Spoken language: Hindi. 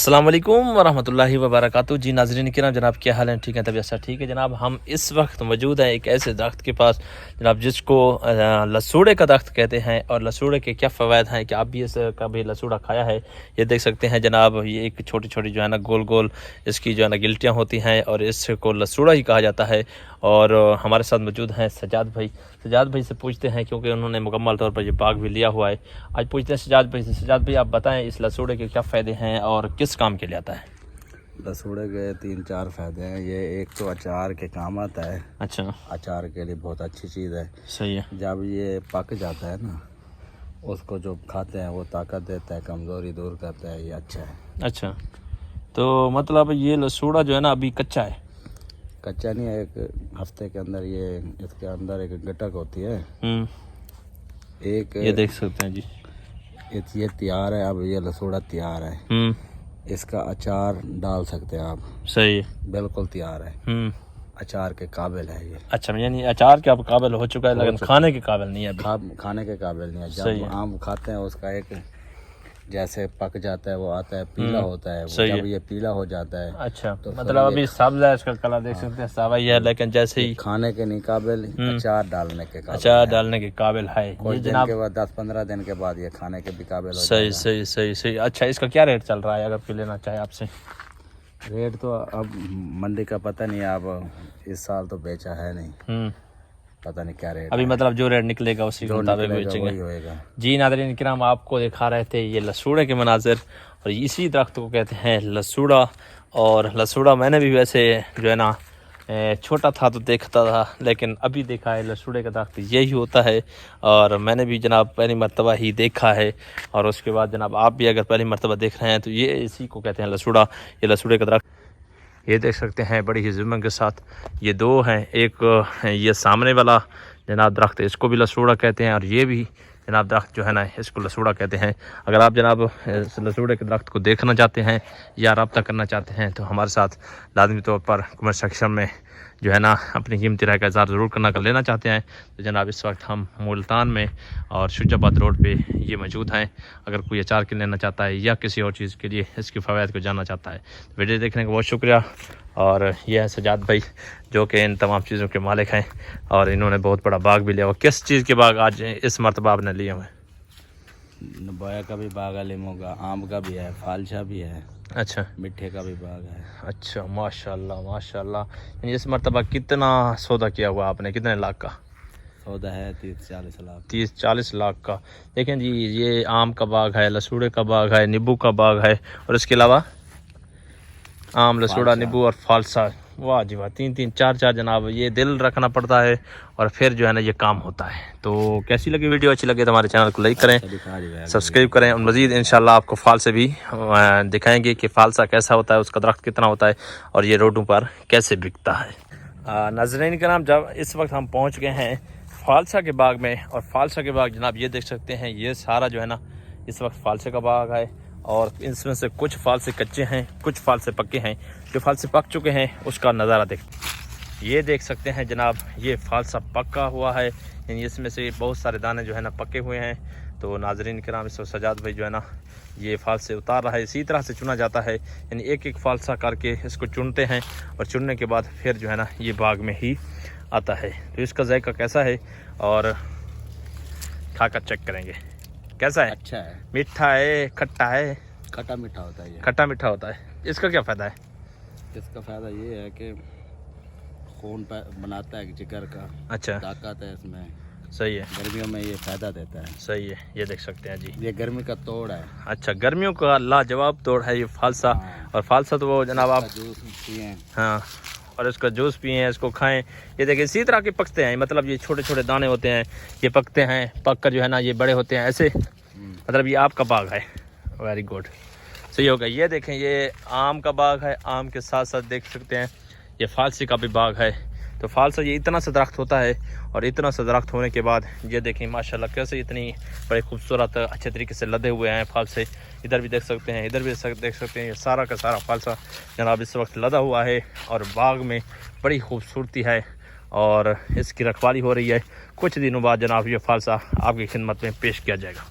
अस्सलाम वालेकुम वरहमतुल्लाहि वबरकातुहू। जी नाज़रीन किराम, जनाब क्या हाल है? ठीक है, तबीयत सब ठीक है जनाब। हम इस वक्त मौजूद हैं एक ऐसे दरख्त के पास जनाब जिसको लसूड़े का दरख्त कहते हैं। और लसूड़े के क्या फ़वाद हैं कि आप भी इस कभी लसूड़ा खाया है? ये देख सकते हैं जनाब, ये एक छोटी छोटी जो है ना गोल गोल इसकी जो है ना गिल्टियाँ होती हैं और इसको लसूड़ा ही कहा जाता है। और हमारे साथ मौजूद हैं सजाद भाई। सजाद भाई से पूछते हैं, क्योंकि उन्होंने मुकम्मल तौर पर ये बाग भी लिया हुआ है। आज पूछते हैं सजाद भाई से। सजाद भाई आप बताएं, इस लसूड़े के क्या फ़ायदे हैं और किस काम के लिए आता है? लसूड़े के 3-4 फ़ायदे हैं। ये एक तो अचार के काम आता है। अच्छा, अचार के लिए बहुत अच्छी चीज़ है। सही है। जब ये पक जाता है ना, उसको जो खाते हैं वो ताकत देता है, कमज़ोरी दूर करता है। ये अच्छा है। अच्छा, तो मतलब ये लसूड़ा जो है ना अभी कच्चा है? कच्चा नहीं है, एक हफ्ते के अंदर ये इसके अंदर एक गटक होती है। एक ये देख सकते हैं जी। ये तैयार है। अब ये लसूड़ा तैयार है। इसका अचार डाल सकते हैं आप। सही है, बिल्कुल तैयार है। अचार के काबिल है ये। अच्छा, यानी अचार के अब काबिल हो चुका है, लेकिन खाने के काबिल नहीं है अभी। खाने के काबिल नहीं है। जब आम खाते हैं उसका एक जैसे पक जाता है वो आता है, पीला होता है वो। जब ये पीला हो जाता है, अच्छा, तो मतलब अभी सब्ज़ है, इसका कलर देख सकते हैं सावा ही है, लेकिन जैसे ही खाने के नहीं काबिल, अचार डालने के काबिल। अचार डालने के काबिल है कुछ ये दिन जनाब। के बाद 10-15 दिन के बाद ये खाने के भी काबिल हो सही जाएगा। सही सही सही। अच्छा, इसका क्या रेट चल रहा है अगर कोई लेना चाहे आपसे? रेट तो अब मंडी का पता नहीं, अब इस साल तो बेचा है नहीं, पता नहीं क्या रेट अभी है। मतलब जो रेट निकलेगा उसी के मुताबिक बेचेंगे। वही होएगा। जी नाज़रीन किराम, आपको दिखा रहे थे ये लसूड़े के मनाज़िर, और इसी दरख्त को कहते हैं लसूड़ा। और लसूड़ा मैंने भी वैसे जो है ना छोटा था तो देखता था, लेकिन अभी देखा है लसूड़े का दरख्त यही होता है। और मैंने भी जनाब पहली मर्तबा ही देखा है, और उसके बाद जनाब आप भी अगर पहली मर्तबा देख रहे हैं तो ये इसी को कहते हैं लसूड़ा। ये लसूड़े का दरख्त ये देख सकते हैं बड़ी ही ज़िम्मत के साथ। ये दो हैं, एक ये सामने वाला जनाब दरख्त है, इसको भी लसूड़ा कहते हैं, और ये भी जनाब दरख्त जो है ना इसको लसूड़ा कहते हैं। अगर आप जनाब इस लसूड़े के दरख्त को देखना चाहते हैं या रब्ता करना चाहते हैं तो हमारे साथ लाजमी तौर पर कमेंट सेक्शन में जो है ना अपनी कीमती राय का इज़हार ज़रूर करना। कर लेना चाहते हैं तो जनाब इस वक्त हम मुल्तान में और शुजाबाद रोड पे ये मौजूद हैं। अगर कोई अचार के लेना चाहता है या किसी और चीज़ के लिए इसकी फ़वाद को जानना चाहता है तो वीडियो देखने का बहुत शुक्रिया। और ये है सजाद भाई जो कि इन तमाम चीज़ों के मालिक हैं, और इन्होंने बहुत बड़ा बाग भी लिया हुआ। किस चीज़ के बाग आज इस मरतबा आपने लिए हुए? बोया का भी बाग है, लीमू का, आम का भी है, फालसा भी है। अच्छा, मिठे का भी बाग है। अच्छा, माशाल्लाह माशाल्लाह। यानी इस मरतबा कितना सौदा किया हुआ आपने, कितने लाख का सौदा है? 30-40 लाख। 30-40 लाख का। देखें जी, ये आम का बाग है, लसूड़े का बाग है, नींबू का बाग है, और इसके अलावा आम, लसूड़ा, नींबू और फालसा। वाह जी वाह, 3-3 4 जनाब, ये दिल रखना पड़ता है और फिर जो है ना ये काम होता है। तो कैसी लगी वीडियो? अच्छी लगे तो हमारे चैनल को लाइक करें, सब्सक्राइब करें, और मज़ीद इंशाल्लाह आपको फालसे भी दिखाएंगे कि फालसा कैसा होता है, उसका दरख्त कितना होता है, और ये रोडों पर कैसे बिकता है। नाज़रीन का नाम, जब इस वक्त हम पहुँच गए हैं फालसा के बाग में, और फालसा के बाग जनाब ये देख सकते हैं, ये सारा जो है ना इस वक्त फालसे का बाग है। और इसमें से कुछ फालसे कच्चे हैं, कुछ फालसे पक्के हैं। जो फालसे पक चुके हैं उसका नज़ारा ये देख सकते हैं जनाब, ये फालसा पक्का हुआ है, यानी इसमें से बहुत सारे दाने जो है ना पके हुए हैं। तो नाजरीन किराम, इस सजाद भाई जो है ना ये फालसे उतार रहा है। इसी तरह से चुना जाता है, यानी एक एक फालसा करके इसको चुनते हैं, और चुनने के बाद फिर जो है ना ये बाग में ही आता है। तो इसका जायका कैसा है और खाकर चेक करेंगे कैसा है। अच्छा है। मीठा है, खट्टा है? खट्टा मीठा होता है ये। खट्टा मीठा होता है। इसका क्या फ़ायदा है? इसका फ़ायदा ये है कि खून बनाता है जिगर का। अच्छा, ताकत है इसमें। सही है। गर्मियों में ये फ़ायदा देता है। सही है, ये देख सकते हैं जी, ये गर्मी का तोड़ है। अच्छा, गर्मियों का लाजवाब तोड़ है ये फालसा। और फालसा तो वो जनाब आप जूस पिए। हाँ, और इसका जूस पिए, इसको खाएं। ये देखिए इसी तरह के पकते हैं, मतलब ये छोटे छोटे दाने होते हैं, ये पकते हैं, पक कर जो है ना ये बड़े होते हैं ऐसे। मतलब ये आपका बाग है। वेरी गुड, सही हो गया। ये देखें, ये आम का बाग है, आम के साथ साथ देख सकते हैं ये फालसे का भी बाग है। तो फालसा ये इतना सा दरख्त होता है, और इतना सा दरख्त होने के बाद ये देखें माशाल्लाह कैसे इतनी बड़े खूबसूरत अच्छे तरीके से लदे हुए हैं फालसे। इधर भी देख सकते हैं, इधर भी देख सकते हैं, ये सारा का सारा फालसा जनाब इस वक्त लदा हुआ है, और बाग में बड़ी खूबसूरती है, और इसकी रखवाली हो रही है। कुछ दिनों बाद जनाब ये फालसा आपकी खिदमत में पेश किया जाएगा।